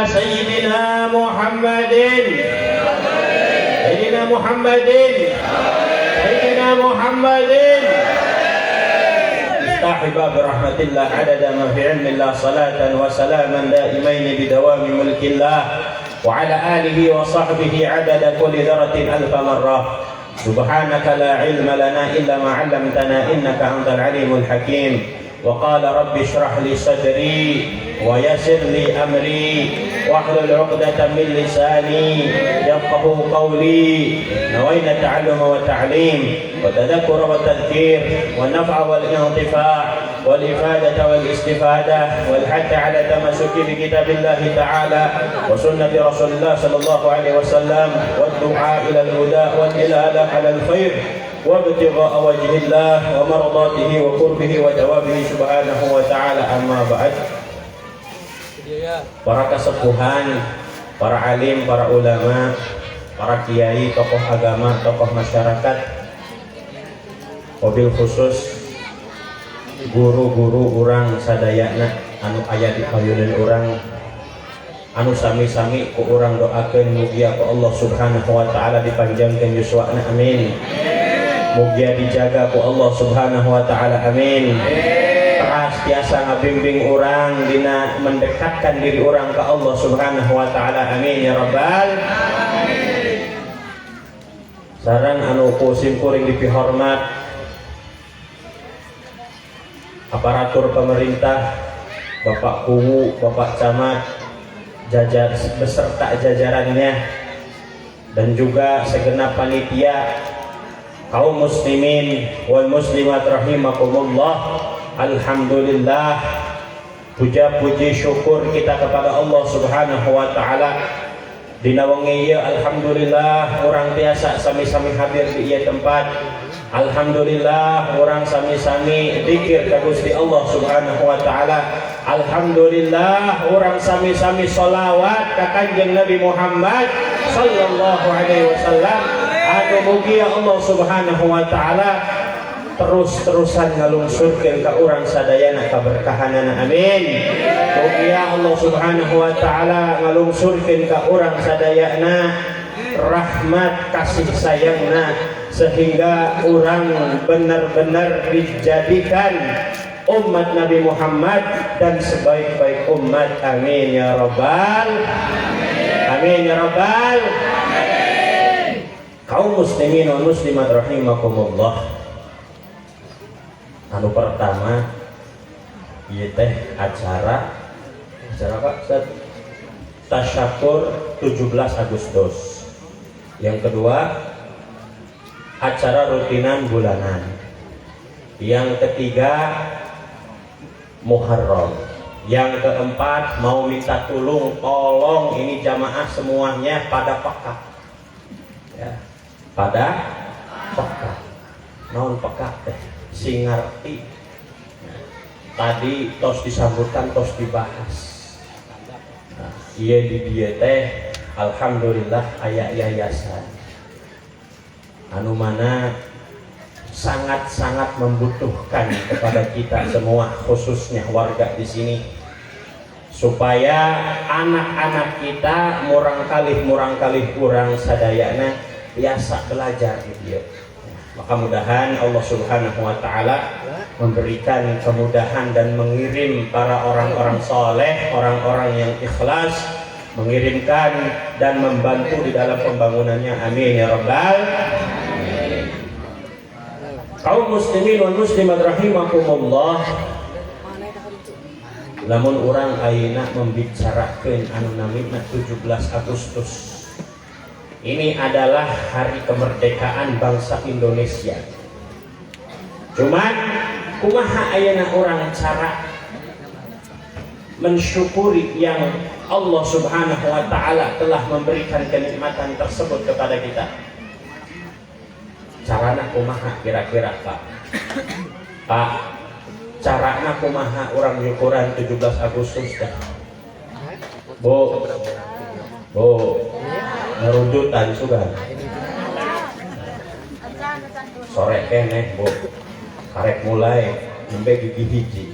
سيدنا محمد سيدنا محمد سيدنا محمد افتح باب رحمة الله عدد ما في علم الله صلاة وسلاما دائمين بدوام ملك الله وعلى آله وصحبه عدد كل ذرة ألف مرة سبحانك لا علم لنا إلا ما علمتنا إنك أنت العليم الحكيم وقال رب اشرح لي صدري ويسر لي أمري واحلل عقدة من لساني يفقه قولي نوينا التعلم والتعليم والتذكر والتذكير والنفع والانتفاع والإفادة والاستفادة والحث على التمسك بكتاب الله تعالى وسنة رسول الله صلى الله عليه وسلم والدعاء إلى الهدى والدلالة على الخير وابتغاء وجه الله ومرضاته وقربه وجوابه سبحانه وتعالى. أما بعد, para kesepuhan, para alim, para ulama, para kiai, tokoh agama, tokoh masyarakat, wabil khusus guru-guru urang sadayana anu aya di payuneun urang, anu sami-sami ku urang doakeun mugia ku Allah Subhanahu wa taala dipanjangkeun yuswana, amin. Mugia dijaga ku Allah Subhanahu wa taala, amin. Teras tiasa ngabimbing urang dina mendekatkan diri urang ke Allah Subhanahu wa taala, amin ya rabbal alamin. Sareng anu kusim kuring dipihormat aparatur pemerintah, Bapak Kuwu, Bapak Camat, beserta jajarannya, dan juga segenap panitia, kaum muslimin wal muslimat rahimakumullah. Alhamdulillah, puja puji syukur kita kepada Allah Subhanahu wa taala. Dina wengi ieu alhamdulillah urang tiasa sami-sami hadir di ieu tempat. Alhamdulillah urang sami-sami dzikir ka Gusti Allah Subhanahu wa taala. Alhamdulillah urang sami-sami sholawat ka Kanjeng Nabi Muhammad sallallahu alaihi wasallam. Anu mugi Allah Subhanahu wa taala terus-terusan ngalungsurkeun ka urang sadayana kaberkahanana, amin. Mugi Allah Subhanahu wa taala ngalungsurkeun ka urang sadayana rahmat kasih sayangna sehingga urang benar-benar dijadikan umat Nabi Muhammad dan sebaik-baik umat, amin ya rabbal amin ya rabbal amin. Kaum muslimin wal muslimat rahimakumullah, anu pertama ieu teh acara apa? Tasyakur 17 Agustus. Yang kedua acara rutinan bulanan. Yang ketiga Muharram. Yang keempat mau minta tolong ini jamaah semuanya pada peka, ya, pada peka. Naon peka teh? Singarti. Tadi tos disambutkan, tos dibahas. Nah, iya di dieu teh alhamdulillah aya yayasan anu mana sangat-sangat membutuhkan kepada kita semua, khususnya warga di sini, supaya anak-anak kita murang kalih urang sadayana biasa belajar di dieu. Maka mudahan Allah Subhanahu wa taala memberikan kemudahan dan mengirim para orang-orang soleh, orang-orang yang ikhlas, mengirimkan dan membantu di dalam pembangunannya, amin ya rabbal alamin. Kaum muslimin wal muslimat rahimakumullah, lamun urang ayeuna membicarakeun anu namina 17 Agustus. Ini adalah hari kemerdekaan bangsa Indonesia. Cuman kumaha ayeuna urang cara mensyukuri yang Allah Subhanahu wa taala telah memberikan kenikmatan tersebut kepada kita. Carana kumaha kira-kira Pak? Pak, carana kumaha urang nyukuran 17 Agustus dah? Bu, ngerujutan sugan. Sore keneh Bu, karek mulai nembe gigi hiji.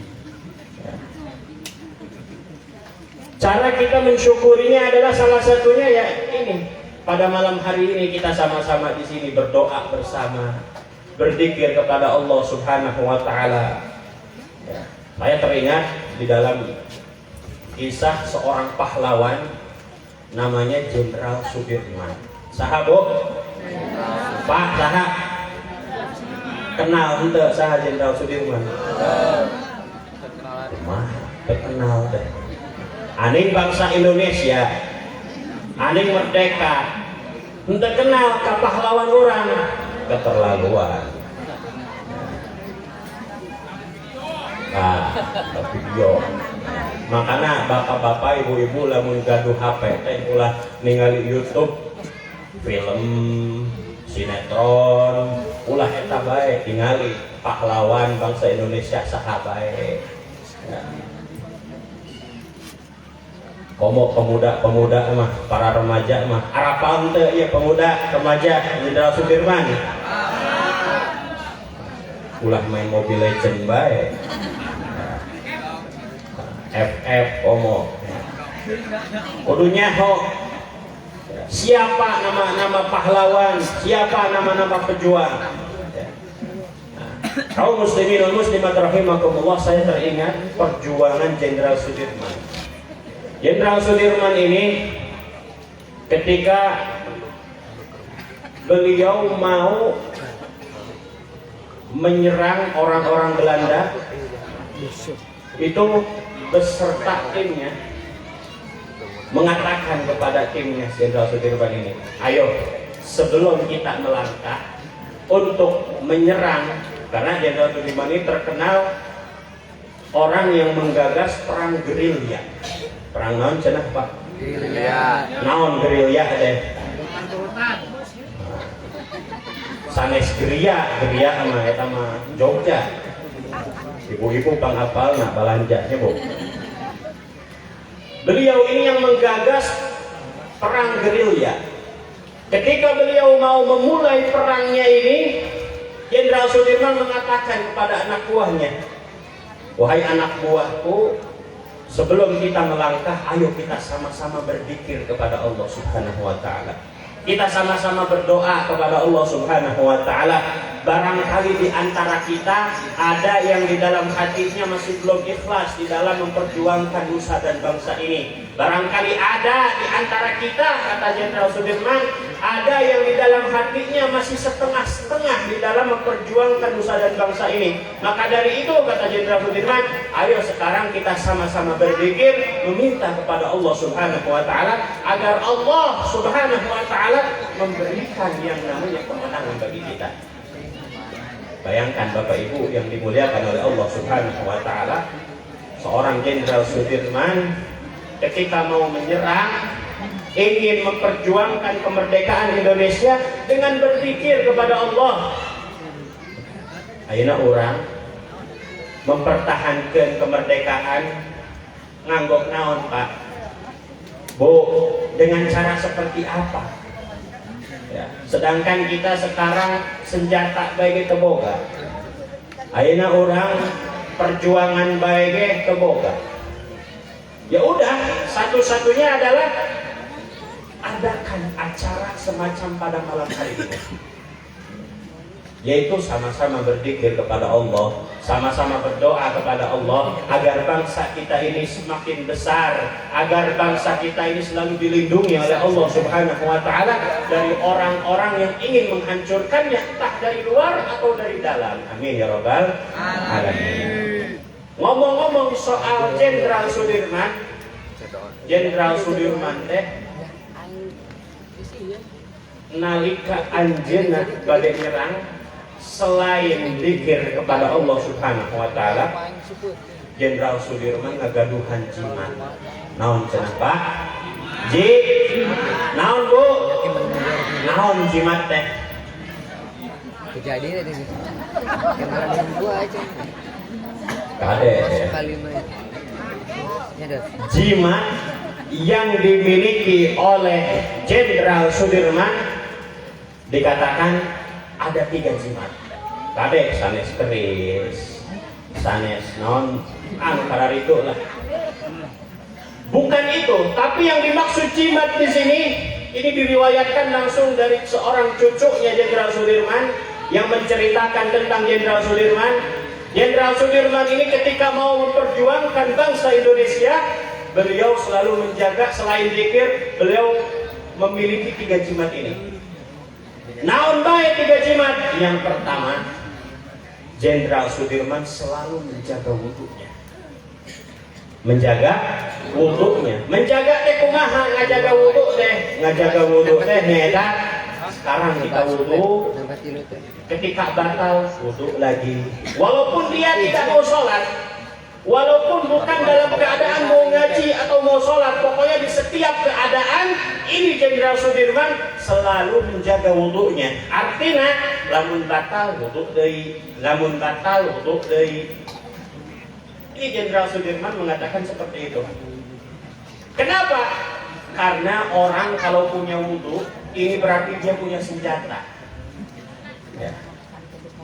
Cara kita mensyukurinya adalah salah satunya ya ini. Pada malam hari ini kita sama-sama di sini berdoa bersama, berzikir kepada Allah Subhanahu wa taala. Ya, saya teringat di dalam kisah seorang pahlawan namanya Jenderal Sudirman. Sahabat Pak saha kenal henteu saha Jenderal Sudirman? Mah terkenal deh. Aning bangsa Indonesia, aning merdeka, henteu kenal ka pahlawan orang, keterlaluan. Nah, tapi yo makanya bapak-bapak, ibu-ibu lamun gaduh HP teh ulah ningali YouTube film sinetron ulah eta bae ningali pahlawan bangsa Indonesia saha bae. Ya. Komo pemuda mah para remaja mah harapan teh ieu pemuda remaja Jenderal Sudirman. Ulah main Mobile Legend bae. FF komo. Kudunya ho siapa nama-nama pahlawan, siapa nama-nama pejuang. Kaum muslimin wal muslimat rahimakumullah, saya teringat perjuangan Jenderal Sudirman. Jenderal Sudirman ini ketika beliau mau menyerang orang-orang Belanda itu beserta timnya mengatakan kepada timnya Jenderal Sudirman ini, ayo sebelum kita melangkah untuk menyerang, karena Jenderal Sudirman ini terkenal orang yang menggagas perang gerilya. Perang naon cenah Pak? Gerilya. Naon gerilya teh? Sanes gerilya mah eta mah Jogja. Ibu-ibu pang hafal nak balanjanya Bu. Beliau ini yang menggagas perang gerilya. Ketika beliau mau memulai perangnya ini, Jenderal Sudirman mengatakan kepada anak buahnya, wahai anak buahku, sebelum kita melangkah, ayo kita sama-sama berzikir kepada Allah Subhanahu wa taala. Kita sama-sama berdoa kepada Allah Subhanahu wa taala. Barangkali di antara kita ada yang di dalam hatinya masih belum ikhlas di dalam memperjuangkan nusa dan bangsa ini. Barangkali ada di antara kita, kata Jenderal Sudirman, ada yang di dalam hatinya masih setengah-setengah di dalam memperjuangkan nusa dan bangsa ini. Maka dari itu, kata Jenderal Sudirman, ayo sekarang kita sama-sama berzikir, meminta kepada Allah Subhanahu wa taala agar Allah Subhanahu wa taala memberikan yang namanya kemenangan bagi kita. Bayangkan Bapak Ibu yang dimuliakan oleh Allah Subhanahu wa taala, seorang Jenderal Sudirman ketika mau menyerang, ingin memperjuangkan kemerdekaan Indonesia dengan berzikir kepada Allah. Ayeuna urang mempertahankan kemerdekaan nganggok naon Pak? Bu, dengan cara seperti apa? Ya, sedangkan kita sekarang senjata baik teboga. Ayeuna orang perjuangan baik teboga. Ya udah, satu-satunya adalah adakan acara semacam pada malam hari ini, yaitu sama-sama berzikir kepada Allah, sama-sama berdoa kepada Allah agar bangsa kita ini semakin besar, agar bangsa kita ini selalu dilindungi oleh Allah Subhanahu wa taala dari orang-orang yang ingin menghancurkannya, entah dari luar atau dari dalam. Amin ya rabbal alamin. Ngomong-ngomong soal Jenderal Sudirman, Jenderal Sudirman teh nalika anjeunna bade nyerang, selain zikir kepada Allah Subhanahu wa taala, Jenderal Sudirman ngagaduhan jimat. Naon cenah Pak? Naon Bu? Naon jimat teh? Kejadian ini. Kemarin gua aja. Kade. Jimat yang dimiliki oleh Jenderal Sudirman dikatakan ada 3 jimat. Kade sanes keris, sanes non anu kararitu lah. Bukan itu, tapi yang dimaksud jimat di sini ini diriwayatkan langsung dari seorang cucunya Jenderal Sudirman yang menceritakan tentang Jenderal Sudirman. Jenderal Sudirman ini ketika mau memperjuangkan bangsa Indonesia, beliau selalu menjaga, selain zikir, beliau memiliki 3 jimat ini. Naon bae 3 jimat. Yang pertama, Jenderal Sudirman selalu menjaga wudhunya. Menjaga wudhunya. Menjaga teh kumaha ngajaga wudhu teh. Ngajaga wudhu teh neda. Sekarang kita wudhu, ketika batal wudhu lagi. Walaupun dia tidak mau sholat, walaupun bukan dalam keadaan mau ngaji atau mau sholat, pokoknya di setiap keadaan ini Jenderal Sudirman selalu menjaga wudhunya. Artinya lamun batal wudhu deui, lamun batal wudhu deui. Ini Jenderal Sudirman mengatakan seperti itu. Kenapa? Karena orang kalau punya wudhu, ini berarti dia punya senjata. Ya.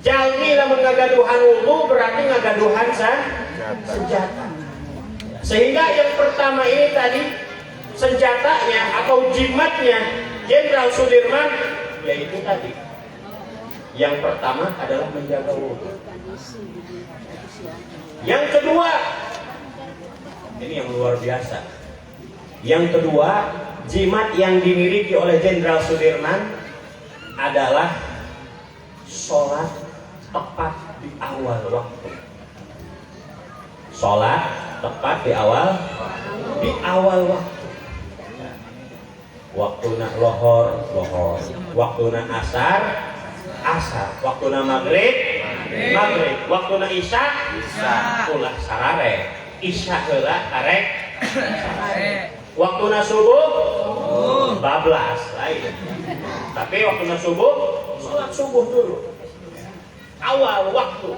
Jalmi lamun ngagaduhan wudhu berarti ngagaduhan senjata. Sehingga yang pertama ini tadi senjatanya atau jimatnya Jenderal Sudirman yaitu tadi. Yang pertama adalah menjaga wudhu. Yang kedua, ini yang luar biasa. Yang kedua, jimat yang dimiliki oleh Jenderal Sudirman adalah sholat tepat di awal waktu. Sholat tepat di awal waktu. Waktuna lohor, waktuna asar, waktuna maghrib, waktuna isya, ulah sarare, isya heula karek sarare. Waktuna subuh, bablas lain. Tapi waktuna subuh, sholat subuh dulu. Awal waktu.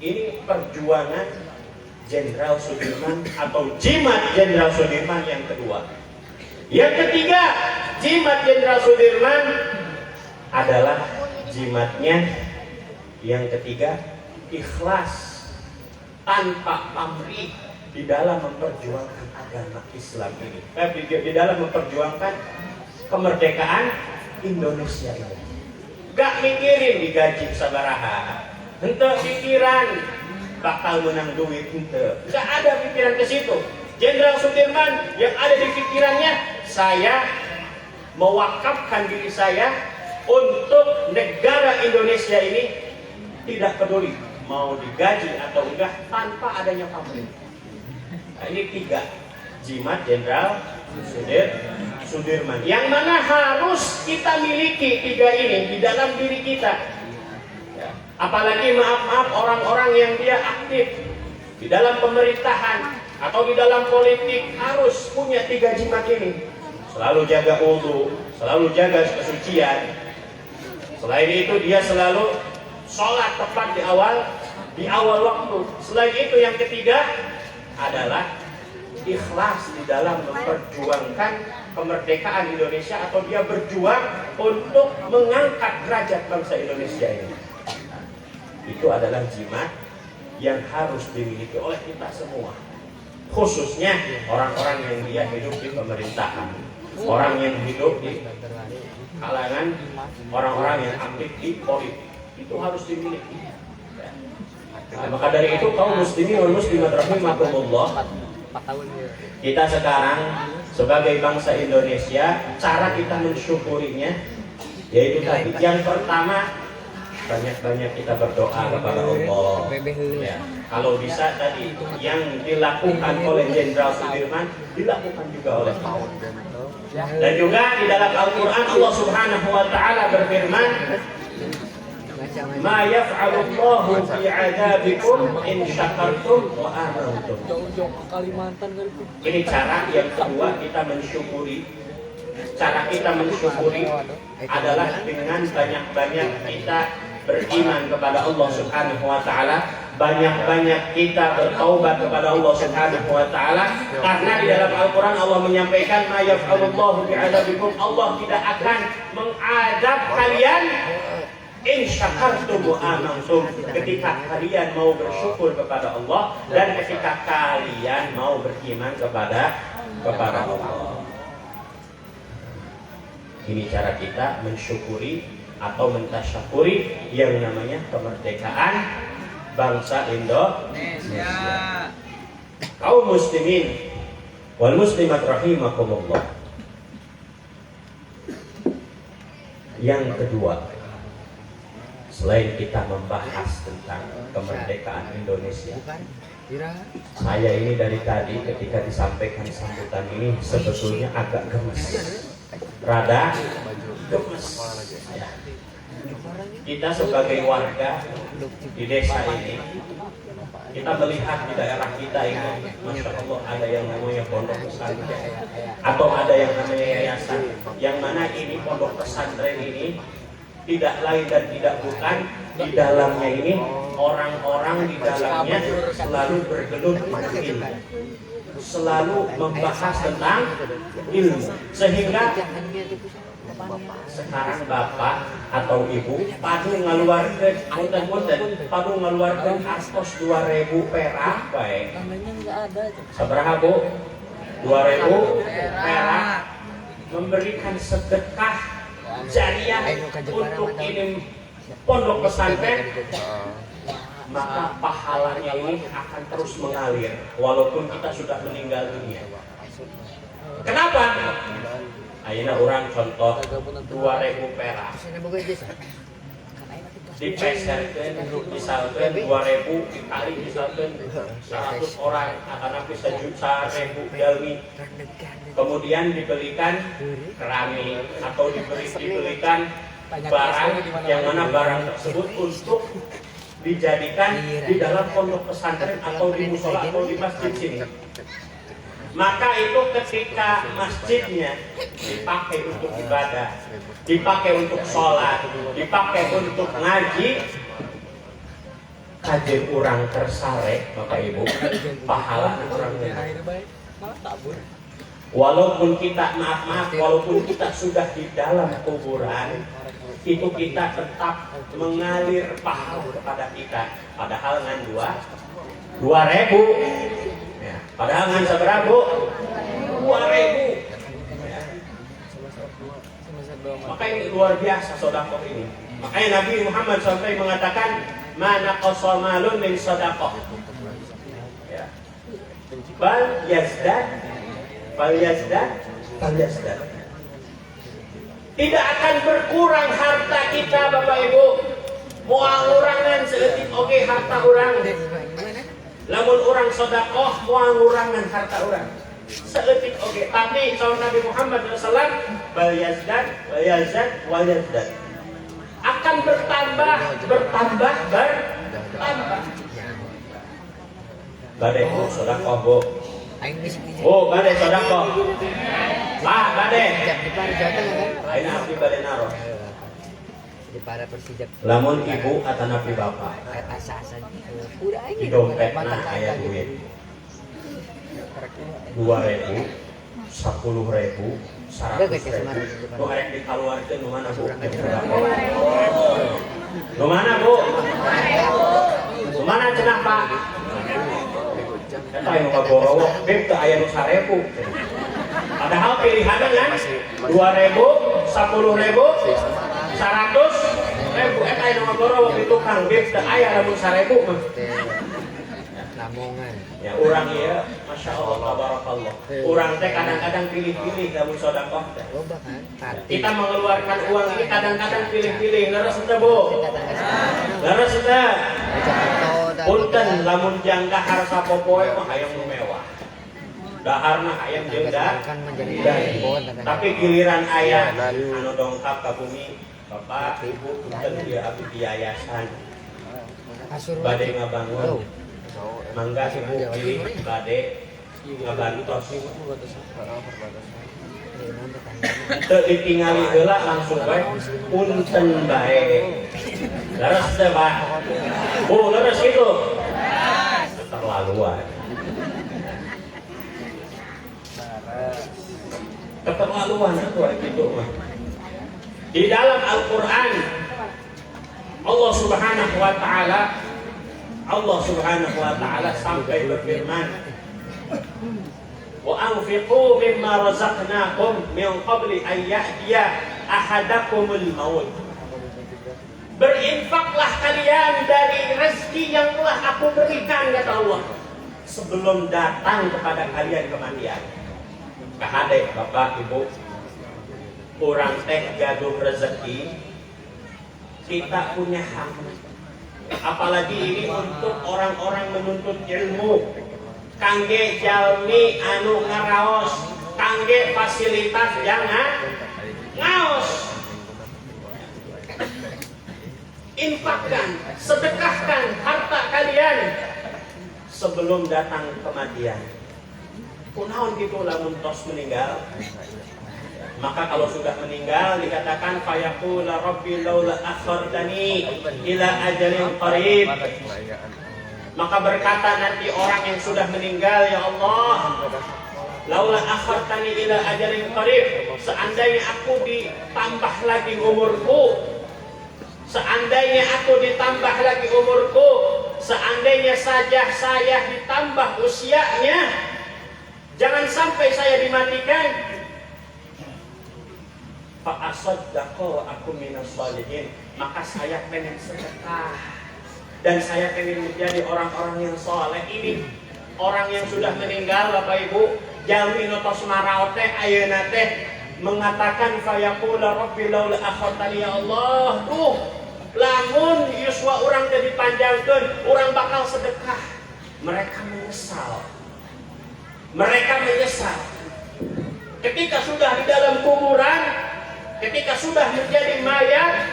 Ini perjuangan Jenderal Sudirman atau jimat Jenderal Sudirman yang kedua. Yang ketiga, jimat Jenderal Sudirman adalah jimatnya yang ketiga, ikhlas tanpa pamrih di dalam memperjuangkan agama Islam ini. Di dalam memperjuangkan kemerdekaan Indonesia ini. Gak mikirin digaji sabaraha, henteu pikiran bakal menang duit, henteu. Gak ada pikiran ke situ. Jenderal Sudirman yang ada di pikirannya, saya mewakafkan diri saya untuk negara Indonesia ini, tidak peduli mau digaji atau enggak tanpa adanya pamrih. Nah, ini 3 jimat Jenderal Sudirman yang mana harus kita miliki 3 ini di dalam diri kita. Ya. Apalagi maaf orang-orang yang dia aktif di dalam pemerintahan atau di dalam politik harus punya 3 jimat ini. Selalu jaga wudhu, selalu jaga kesucian. Selain itu dia selalu sholat tepat di awal waktu. Selain itu yang ketiga adalah ikhlas di dalam memperjuangkan kemerdekaan Indonesia atau dia berjuang untuk mengangkat derajat bangsa Indonesia ini. Itu adalah jimat yang harus dimiliki oleh kita semua. Khususnya orang-orang yang dia hidup di pemerintahan, orang yang hidup di kalangan orang-orang yang aktif di politik, itu harus dimiliki. Nah, maka dari itu kaum muslimin wal muslimat rahimakumullah, kita sekarang sebagai bangsa Indonesia, cara kita mensyukurinya yaitu tadi. Yang pertama, banyak-banyak kita berdoa kepada Allah. Ya, kalau bisa tadi yang dilakukan oleh Jenderal Sudirman dilakukan juga oleh kaum. Dan juga di dalam Al-Quran Allah Subhanahu Wa Taala berfirman, "Ma yaf'alullahu fi 'adabikum in syakartum wa amantum." Ini cara yang kedua kita mensyukuri. Cara kita mensyukuri adalah dengan banyak-banyak kita beriman kepada Allah Subhanahu Wa Taala, banyak-banyak kita bertaubat kepada Allah Subhanahu Wa Taala, karena di dalam Al-Quran Allah menyampaikan, "Ma yaf'alullahu bi'adabikum." Allah tidak akan mengadab kalian In syakartum wa amantum, ketika kalian mau bersyukur kepada Allah dan ketika kalian mau beriman kepada Allah. Ini cara kita mensyukuri atau mentasyakuri yang namanya kemerdekaan bangsa Indonesia. Kaum muslimin wal muslimat rahimakumullah. Yang kedua, selain kita membahas tentang kemerdekaan Indonesia, saya ini dari tadi ketika disampaikan sambutan ini sebetulnya agak gemes, rada gemes. Ya. Kita sebagai warga di desa ini, kita melihat di daerah kita ini, masya Allah, ada yang namanya pondok pesantren atau ada yang namanya yayasan, yang mana ini pondok pesantren ini tidak lain dan tidak bukan, di dalamnya ini orang-orang di dalamnya selalu bergelut ilmu, selalu membahas tentang ilmu, sehingga sekarang bapak atau ibu padu ngaluarkeun padu ngaluarkeun astos 2.000 perak bae. Sabaraha Bu? 2.000 perak memberikan sedekah jariah untuk ini pondok pesantren, maka pahalanya ini akan terus mengalir walaupun kita sudah meninggal dunia. Kenapa? Ayeuna orang contoh 2.000 perak dipeserkeun misalkan 2.000 dikali misalkan 100 orang akan bisa 1.000 jalmi, kemudian dibelikan keramik atau dibelikan barang yang mana barang tersebut untuk dijadikan di dalam pondok pesantren atau di musola atau di masjid sini. Maka itu ketika masjidnya dipakai untuk ibadah, dipakai untuk sholat, dipakai untuk ngaji, kajian orang tersare, Bapak Ibu, pahala orang walaupun kita walaupun kita sudah di dalam kuburan, itu kita tetap mengalir pahala kepada kita. Padahal ngan 2.000. Padahal ngan seberapa? 2.000. Maka ini luar biasa sedekah ini. Makanya Nabi Muhammad sampai mengatakan, "Mana qasal malun min sadaqah." Ya. Bal yazdad. Tidak akan berkurang harta kita, Bapak Ibu. Moal urangan seeutik oge harta urang. Lamun orang sedekah moal ngurangan harta orang seetik oke, tapi kalau Nabi Muhammad SAW bal yazdad akan bertambah. Badai sedekah Bu, badai sedekah Pak, badai ayeuna abdi badai naroh para Persijap. Lamun ibu atau nabi bapak di dompetna aya duit 2.000, 10.000, 100.000. Nu arek dikaluarkeun nu mana Bu? Nu mana Bu? Nu mana cenah Pak? Eta anu kagorowo beb teu aya nu 1.000. Padahal pilihanna kan 2.000, 10.000, 100.000. Eta anu kagorowo di tukang beb teu aya lamun 1.000 mah. Lamongan. Ya urang ieu Masya Allah tabarakallah. Urang teh kadang-kadang pilih-pilih lamun sedekah teh. Kita mengeluarkan uang ini kadang-kadang pilih-pilih. Leres teh Bu? Leres teh? Punten lamun jangka harsa popoe mah hayang nu mewah. Daharna hayang jeunda. Tapi giliran aya anu dongkap ka bumi, Bapak, Ibu, punten ieu abdi di yayasan. Bade ngabangun. Mangga Ibu pilih bade ngabantos. Teu ditingali heula langsung bae punten bae. Leres teh Pak? Bu, leres gitu. Keterlaluan. Keterlaluan itu gitu mah. Di dalam Al-Qur'an Allah Subhanahu wa taala sampai berfirman, wa anfiqu mimma razaqnakum min qabli an ya'tiya ahadakumul maut. Berinfaklah kalian dari rezeki yang telah aku berikan, kata Allah, sebelum datang kepada kalian kematian. Kahade Bapak Ibu, orang teh gaduh rezeki, kita punya hak. Apalagi ini untuk orang-orang menuntut ilmu, kangge jalmi anu ngaraos, kangge fasilitas yang ngaos. Infakkan, sedekahkan harta kalian sebelum datang kematian. Kunaon gitu lamun tos meninggal. Maka kalau sudah meninggal dikatakan fayaqul rabbi laula akhartani ila ajalin qarib. Maka berkata nanti orang yang sudah meninggal, ya Allah, laula akhartani ila ajalin qarib, seandainya aku ditambah lagi umurku, seandainya aku ditambah lagi umurku, seandainya saja saya ditambah usianya, jangan sampai saya dimatikan. Fa'asaddaqo aku minas shalihin, maka saya pengen sedekah dan saya pengen menjadi orang-orang yang soleh. Ini orang yang sudah meninggal, Bapak Ibu, jalmi notos maraote ayeuna teh mengatakan fayaqula rabbi laula akhartani, ya Allah, tuh lamun yuswa urang teh dipanjangkeun, urang bakal sedekah. Mereka menyesal. Ketika sudah di dalam kuburan, ketika sudah menjadi mayat,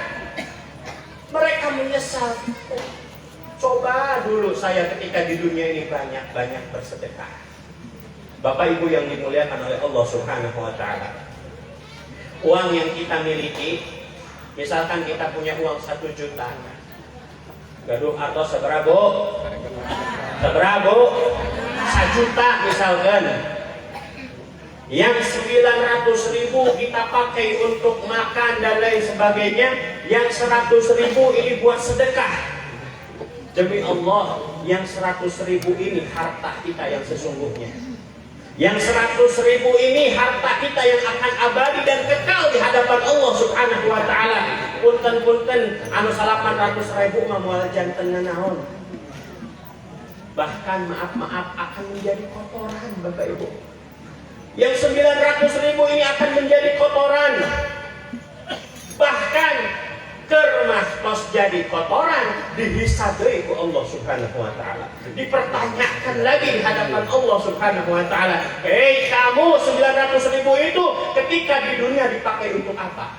mereka menyesal. Coba dulu saya ketika di dunia ini banyak-banyak bersedekah. Bapak Ibu yang dimuliakan oleh Allah Subhanahu wa taala. Uang yang kita miliki, misalkan kita punya uang 1 juta. Gaduh atau seberapa? 1 juta misalkan. Yang 900.000 kita pakai untuk makan dan lain sebagainya, yang 100.000 ini buat sedekah. Demi Allah, yang 100.000 ini harta kita yang sesungguhnya. Yang 100.000 ini harta kita yang akan abadi dan kekal di hadapan Allah Subhanahu wa taala. Punten anu 800.000 mah moal janten naon. Bahkan maaf akan menjadi kotoran, Bapak Ibu. Yang 900.000 ini akan menjadi kotoran. Bahkan kermas tos jadi kotoran dihisab deui ku Allah Subhanahu wa taala. Dipertanyakan lagi di hadapan Allah Subhanahu wa taala. Hei kamu, 900.000 itu ketika di dunia dipakai untuk apa?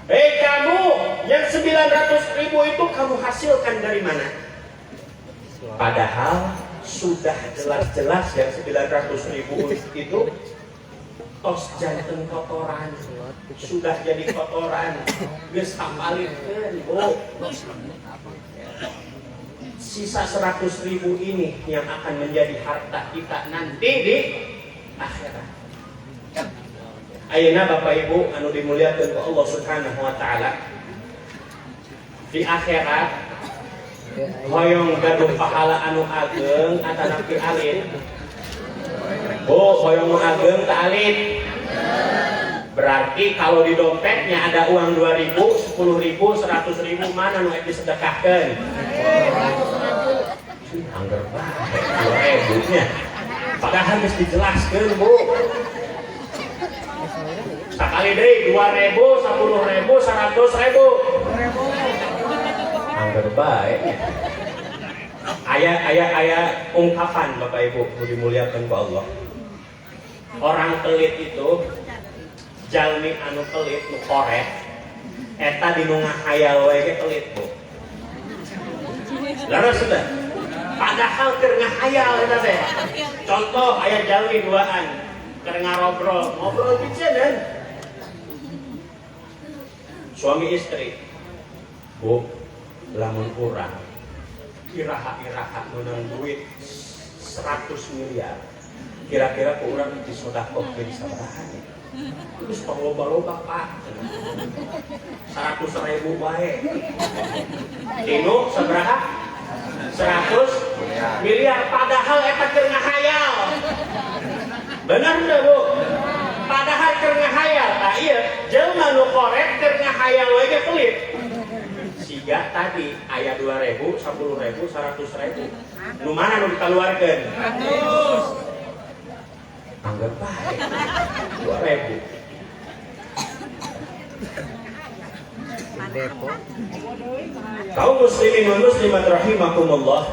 Hei kamu, yang 900.000 itu kamu hasilkan dari mana? Padahal sudah jelas-jelas yang 900.000 itu tos janten kotoran, sudah jadi kotoran, geus kapalikeun, Bu. Sisa 100.000 ini yang akan menjadi harta kita nanti di akhirat. Ayeuna Bapak Ibu anu dimuliakeun ku Allah Subhanahu wa taala, di akhirat hoyong gaduh pahala anu ageng atana pi alit. Bu, hoyong anu ageng ta alit. Berarti kalau di dompetnya ada uang 2.000, 10.000, 100.000, mana nu disedekahkeun? Angger bae 2.000-nya. Padahal geus dijelaskeun, Bu. Sakali deui 2.000, 10.000, 100.000. Angger bae. Aya ungkapan Bapak Ibu dimuliakan ku Allah. Orang pelit itu jalmi anu pelit nu korek eta dinu ngahayal wae ge pelit, Bu. Laras sudah. Padahal keur ngahayal eta teh. Contoh aya jalmi duaan keur ngobrol piceun. Suami istri. Bu, lamun urang iraha-iraha menang duit 100 miliar kira-kira ku urang di sodako jadi sabaraha terus loba-loba Pak 100.000 wae kilo sabaraha 100 miliar padahal eta keur ngahayal bener teu Bu padahal keur ngahayal tah ieu jelema nu korek keur ngahayal we ge pelit siga tadi aya 2.000 10.000 100.000 nu mana nu dikeluarkeun 100 anggap baik 2.000 Depok. kaum muslimin wal muslimat rahimakumullah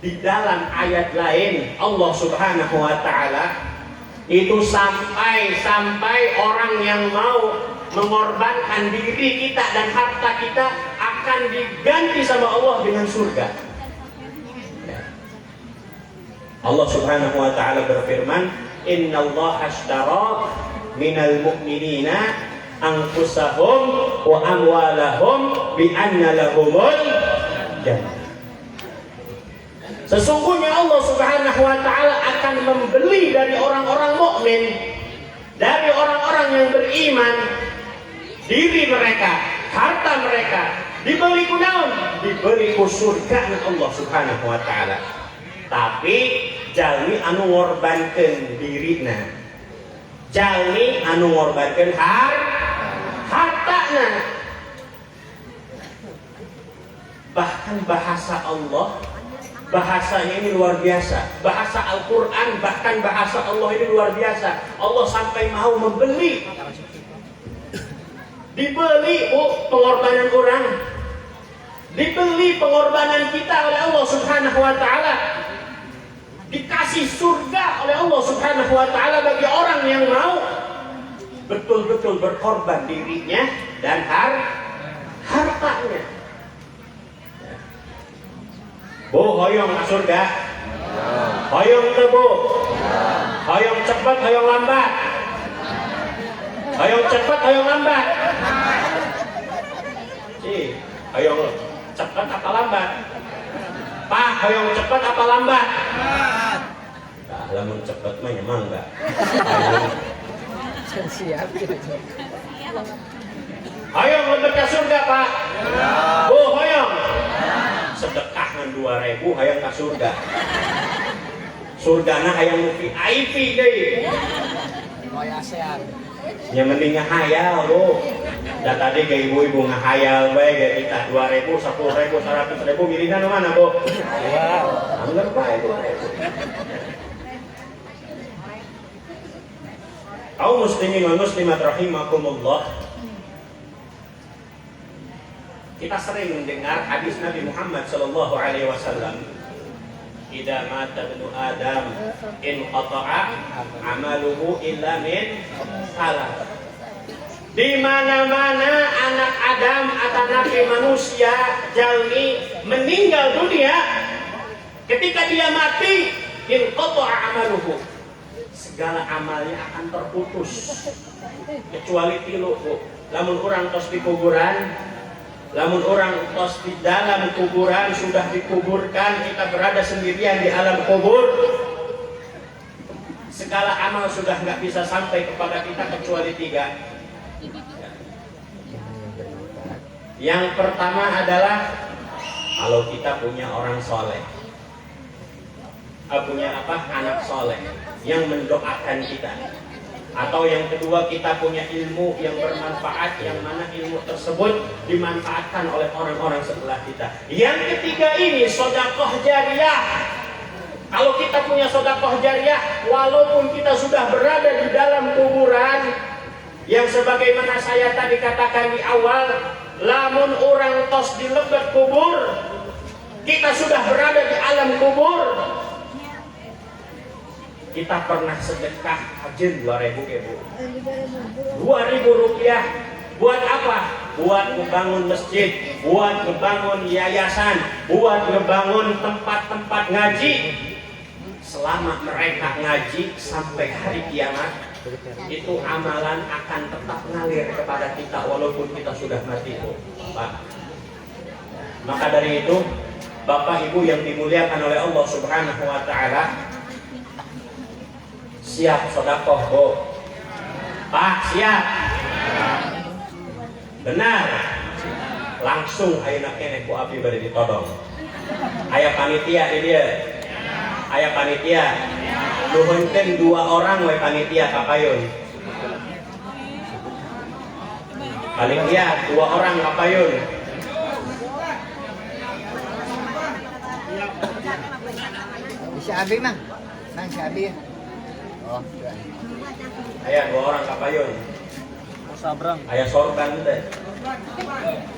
di dalam ayat lain Allah Subhanahu wa taala itu sampai orang yang mau mengorbankan diri kita dan harta kita akan diganti sama Allah dengan surga. Allah Subhanahu wa taala berfirman, "Innallaha ashtara minal mu'minina anfusahum wa amwalahum bi anna lahumul jannah." Sesungguhnya Allah Subhanahu wa taala akan membeli dari orang-orang mukmin, dari orang-orang yang beriman, diri mereka, harta mereka, dibeli ku naon? Dibeli ku surga Allah Subhanahu wa taala. Tapi jalmi anu ngorbankeun dirina. Jalmi anu ngorbankeun hartana. Bahkan bahasa Allah, bahasanya ini luar biasa. Bahasa Al-Quran, bahkan bahasa Allah ini luar biasa. Allah sampai mau membeli. Dibeli pengorbanan orang. Dibeli pengorbanan kita oleh Allah Subhanahu wa taala. Dikasih surga oleh Allah Subhanahu wa taala bagi orang yang mau betul-betul berkorban dirinya dan hartanya. Bu, hoyong ke surga? Hoyong teu Bu? Hoyong cepat, hoyong lambat? Hoyong cepat, hoyong lambat? Hoyong cepat apa lambat? Pak, hoyong cepat apa lambat? Nah, lamun cepat mah emang enggak. Siap. Hoyong lebet ke surga Pak? Bu, hoyong. Sedekah ngan 2.000 hayang ka surga. Surgana hayang nu VIP deui. Moy ASEAN. Nya mending ngahayal Bu. Da tadi ke ibu-ibu ngahayal bae ge kita 2.000, 10.000, 100.000 milihna nu mana Bu? Wow. Anggar bae 2.000. Kaum muslimin wal muslimat rahimakumullah. Kita sering mendengar hadis Nabi Muhammad sallallahu alaihi wasallam, "Idza mata ibnu Adam in qata'a amaluhu illa min salah." Di mana-mana anak Adam atau nabi manusia jalmi meninggal dunia, ketika dia mati, in qata'a amaluhu, segala amalnya akan terputus kecuali 3 Bu. Lamun urang tos di kuburan, lamun orang tos di dalam kuburan, sudah dikuburkan, kita berada sendirian di alam kubur, segala amal sudah nggak bisa sampai kepada kita kecuali 3. Yang pertama adalah kalau kita punya orang soleh, punya anak soleh yang mendoakan kita. Atau yang kedua, kita punya ilmu yang bermanfaat, yang mana ilmu tersebut dimanfaatkan oleh orang-orang setelah kita. Yang ketiga ini sedekah jariyah. Kalau kita punya sedekah jariyah, walaupun kita sudah berada di dalam kuburan, yang sebagaimana saya tadi katakan di awal, lamun orang tos di lebet kubur, kita sudah berada di alam kubur, kita pernah sedekah hajen 2.000 Bu. 2.000 rupiah buat apa? Buat ngebangun masjid, buat ngebangun yayasan, buat ngebangun tempat-tempat ngaji. Selama mereka ngaji sampai hari kiamat, itu amalan akan tetap ngalir kepada kita walaupun kita sudah mati Bu. Pak. Maka dari itu, Bapak Ibu yang dimuliakan oleh Allah Subhanahu wa taala, Siap sodakoh Bu? Pak siap? Benar? Langsung ayeuna keneh ku abdi bade ditodong. Aya panitia di dia. Aya panitia. Nuhunkeun 2 orang we panitia kapayun. Panitia 2 orang kapayun. Si Abi mang. Mang si Abi. Oh, iya. Aya 2 orang kapayun. Sabrang. Aya sorban teh.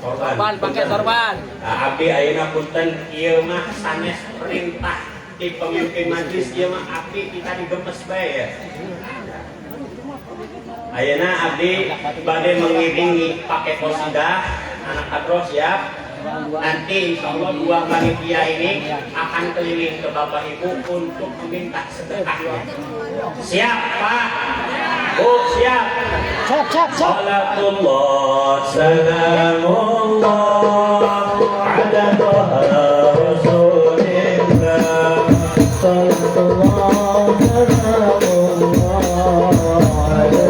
Sorban, pakai sorban. Nah, abdi ayeuna punten ieu mah sanes perintah ti pemimpin majelis ieu mah abdi kita digemes bae ya. Ayeuna abdi bade mengiringi pakai qasidah anak kadros ya. Nanti insya Allah 2 panitia ini akan keliling ke Bapak Ibu untuk meminta sedekahnya. Siap Pak? Bu siap? Siap. Salatullah salamullah ala Taha Rasulillah. Salatullah salamullah ala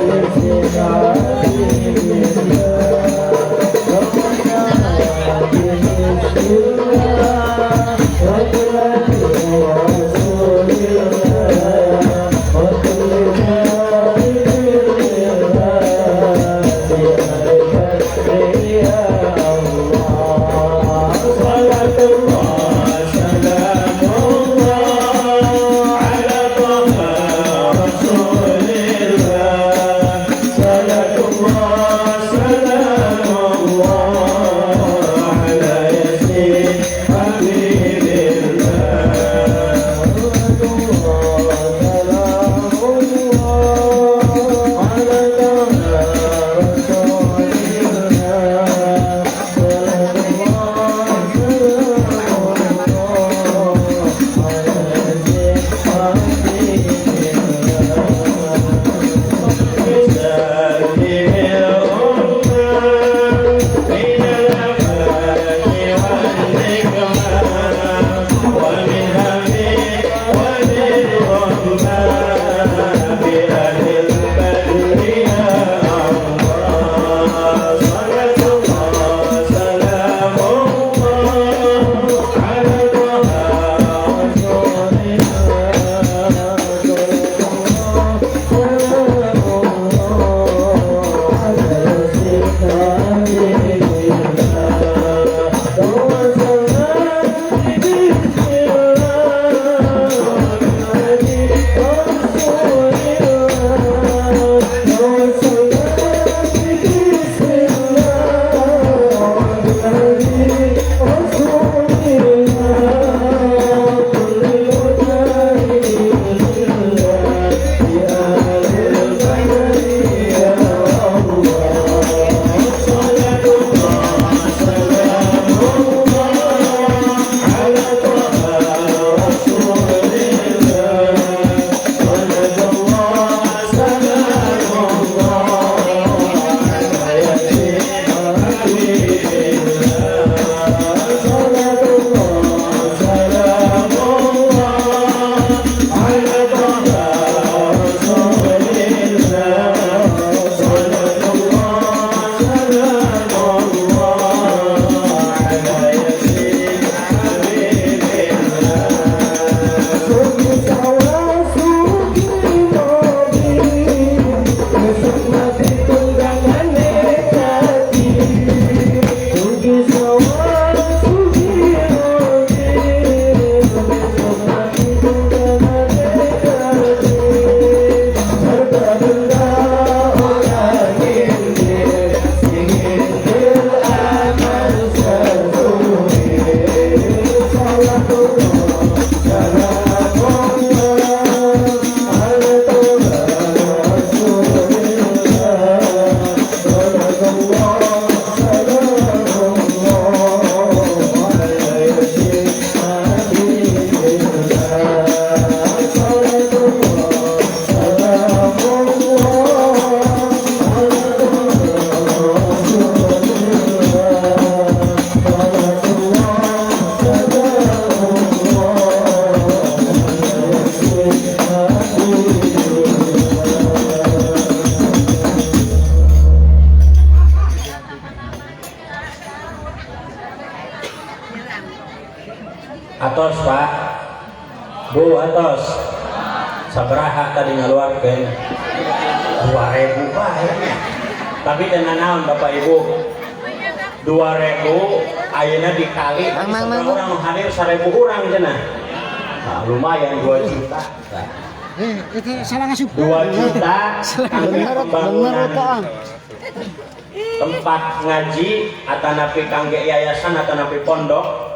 atas sabaraha tadi ngaluarkeun 2.000 bae. Tapi dengan naon Bapak Ibu 2.000 ayeuna dikali orang hadir 1.000 orang cenah. Nah, lumayan 2 juta. Itu salah ngasup. 2 juta kangge pembangunan tempat ngaji atanapi kangge yayasan atanapi pondok.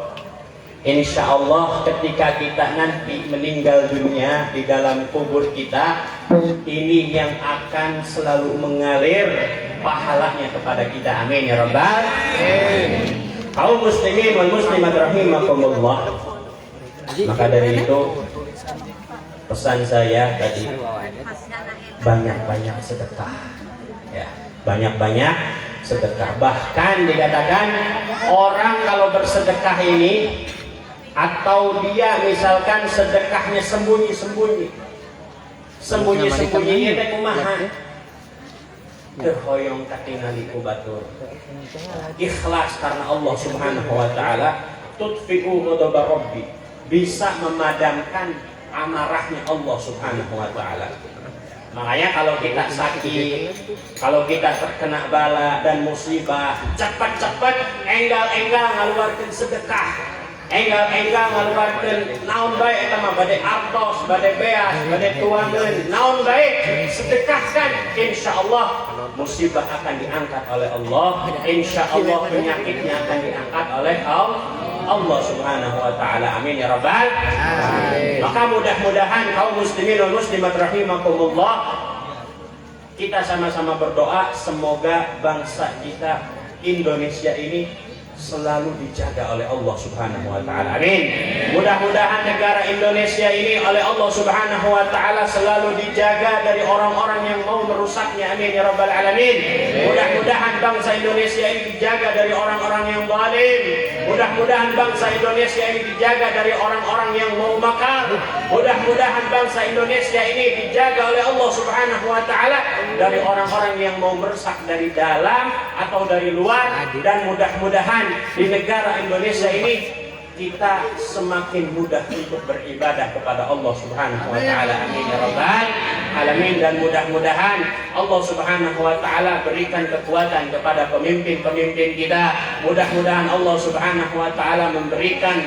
Insya Allah ketika kita nanti meninggal dunia di dalam kubur kita, ini yang akan selalu mengalir pahalanya kepada kita. Amin ya Rabbal. Kaum muslimin wal muslimat rahimakumullah. Maka dari itu pesan saya tadi, banyak-banyak sedekah ya, banyak-banyak sedekah. Bahkan dikatakan orang kalau bersedekah ini, atau dia misalkan sedekahnya sembunyi-sembunyi ini teh kumaha teu hoyong katingali ku batur, ikhlas karena Allah Subhanahu wa taala, tudfi'u ghadab rabbi, bisa memadamkan amarahnya Allah Subhanahu wa taala. Makanya kalau kita sakit, kalau kita terkena bala dan musibah, cepat-cepat enggal-enggal ngaluarkeun sedekah. Enggal-enggal ngaluarkeun naon bae eta mah, bade artos, bade beas, bade tuangeun, naon bae sedekahkan, insyaallah musibah akan diangkat oleh Allah, insyaallah penyakitnya akan diangkat oleh Allah Subhanahu wa taala. Amin ya rabbal alamin. Maka mudah-mudahan kaum muslimin wal muslimat rahimakumullah, kita sama-sama berdoa semoga bangsa kita Indonesia ini selalu dijaga oleh Allah Subhanahu wa taala. Amin. Mudah-mudahan negara Indonesia ini oleh Allah Subhanahu wa taala selalu dijaga dari orang-orang yang mau merusaknya. Amin ya rabbal alamin. Mudah-mudahan bangsa Indonesia ini dijaga dari orang-orang yang zalim. Mudah-mudahan bangsa Indonesia ini dijaga dari orang-orang yang mau makar. Mudah-mudahan bangsa Indonesia ini dijaga oleh Allah Subhanahu wa taala dari orang-orang yang mau merusak dari dalam atau dari luar. Dan mudah-mudahan di negara Indonesia ini kita semakin mudah untuk beribadah kepada Allah Subhanahu wa taala. Amin ya rabbal alamin. Dan mudah-mudahan Allah Subhanahu wa taala berikan kekuatan kepada pemimpin-pemimpin kita. Mudah-mudahan Allah Subhanahu wa taala memberikan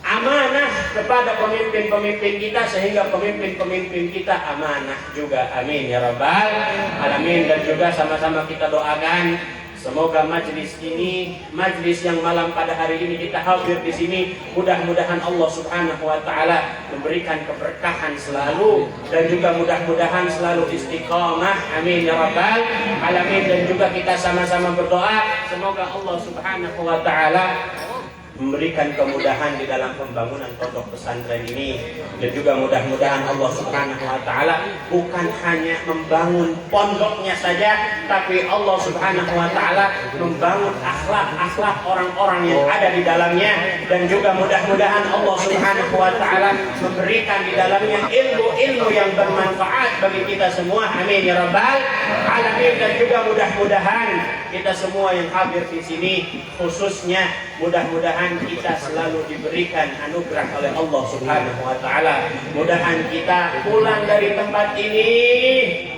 amanah kepada pemimpin-pemimpin kita sehingga pemimpin-pemimpin kita amanah juga. Amin ya rabbal alamin. Dan juga sama-sama kita doakan semoga majlis ini, majlis yang malam pada hari ini kita hadir di sini, mudah-mudahan Allah Subhanahu wa taala memberikan keberkahan selalu dan juga mudah-mudahan selalu istiqamah. Amin ya rabbal alamin. Dan juga kita sama-sama berdoa semoga Allah Subhanahu wa taala memberikan kemudahan di dalam pembangunan pondok pesantren ini. Dan juga mudah-mudahan Allah Subhanahu wa taala bukan hanya membangun pondoknya saja, tapi Allah Subhanahu wa taala membangun akhlak-akhlak orang-orang yang ada di dalamnya. Dan juga mudah-mudahan Allah Subhanahu wa taala memberikan di dalamnya ilmu-ilmu yang bermanfaat bagi kita semua. Amin ya rabbal alamin. Dan juga mudah-mudahan kita semua yang hadir di sini, khususnya mudah-mudahan kita selalu diberikan anugerah oleh Allah Subhanahu wa taala. Mudahan kita pulang dari tempat ini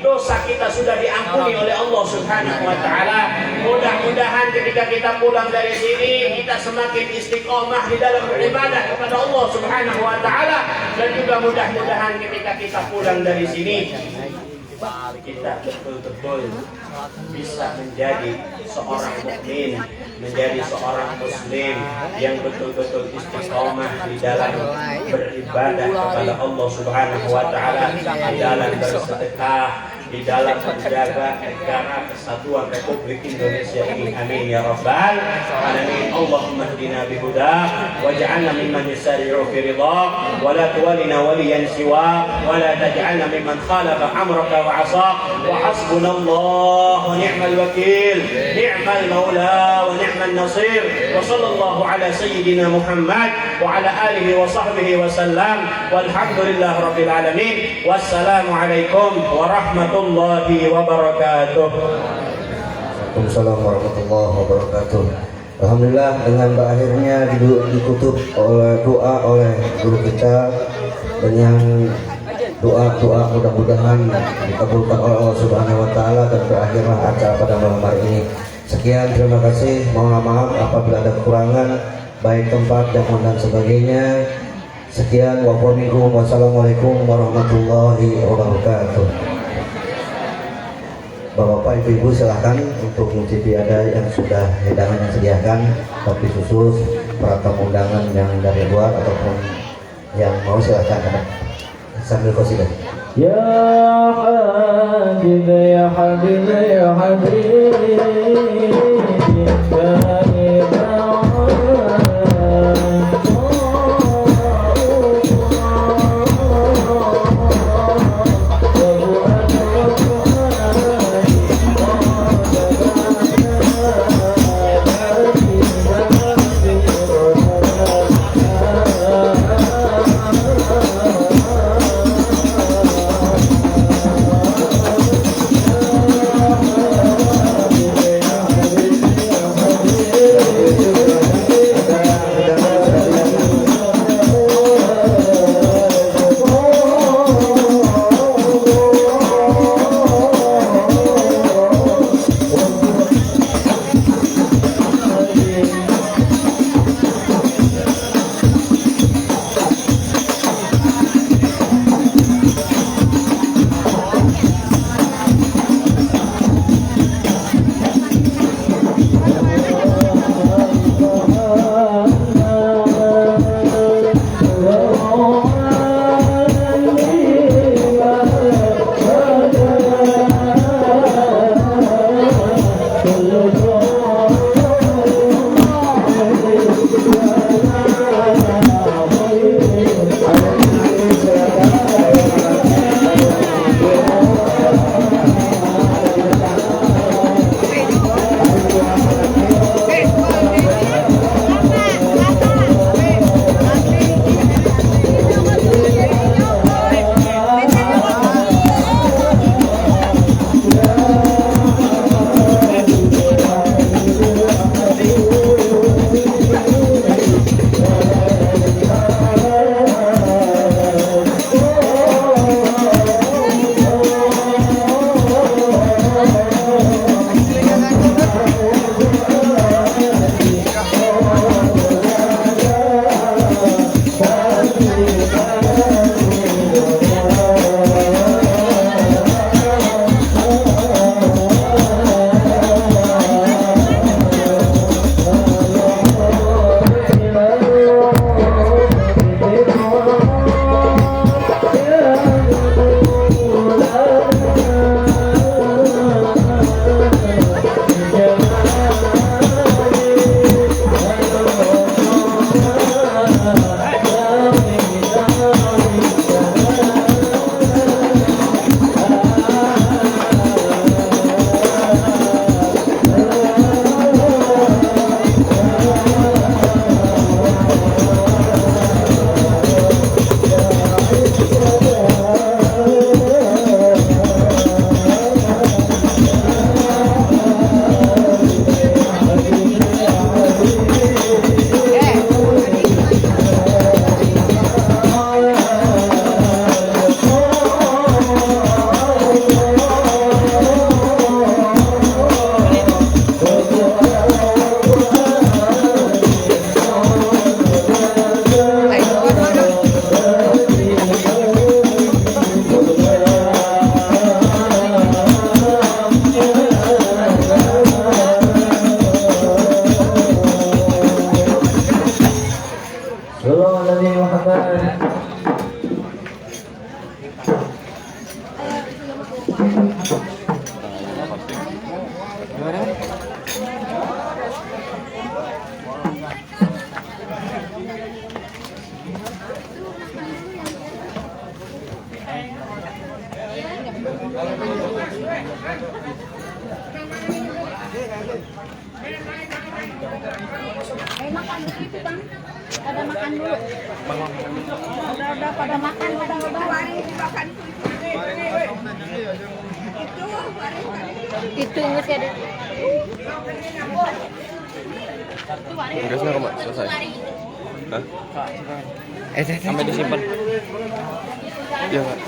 dosa kita sudah diampuni oleh Allah Subhanahu wa taala. Mudah-mudahan ketika kita pulang dari sini kita semakin istiqomah di dalam beribadah kepada Allah Subhanahu wa taala. Dan juga mudah-mudahan ketika kita pulang dari sini kita betul-betul bisa menjadi seorang mukmin, menjadi seorang muslim yang betul-betul istiqomah di dalam beribadah kepada Allah Subhanahu wa taala, di dalam bersedekah, di dalam menjaga negara kesatuan Republik Indonesia ini. Amin ya rabbal alamin. Allahumma hdina bihudah waj'alna mimman yusari'u fi ridhah wa la tuwallina waliyan siwa wa la taj'alna mimman khalafa amraka wa 'asaq wa hasbunallahu wa ni'mal wakeel ni'mal maula wa ni'man nasir. Wa sallallahu ala sayyidina Muhammad wa ala alihi wa sahbihi wa sallam walhamdulillahi rabbil alamin. Wassalamu alaikum warahmatullahi wabarakatuh. Waalaikumsalam warahmatullahi wabarakatuh. Alhamdulillah dengan berakhirnya ditutup oleh doa oleh guru kita dan yang doa mudah-mudahan dikabulkan oleh Allah Subhanahu wa taala dan berakhirlah acara pada malam hari ini. Sekian, terima kasih. Mohon maaf apabila ada kekurangan baik tempat, jamuan dan sebagainya. Sekian, wassalamualaikum warahmatullahi wabarakatuh. Bapak-bapak, ibu-ibu silahkan untuk mencicipi ada yang sudah hidangan yang disediakan, tapi khusus para tamu undangan yang dari luar ataupun yang mau silahkan sambil qasidah. Ya Habib ya Habib ya Habib Makan dulu bang, pada makan dulu. Udah pada makan, udah. Itu ingat ya deh. Tugasnya kemana? Selesai. Hah? Eh, Sampai disimpan. Iya, Pak.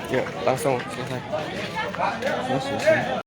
Yuk, langsung selesai. Selesai.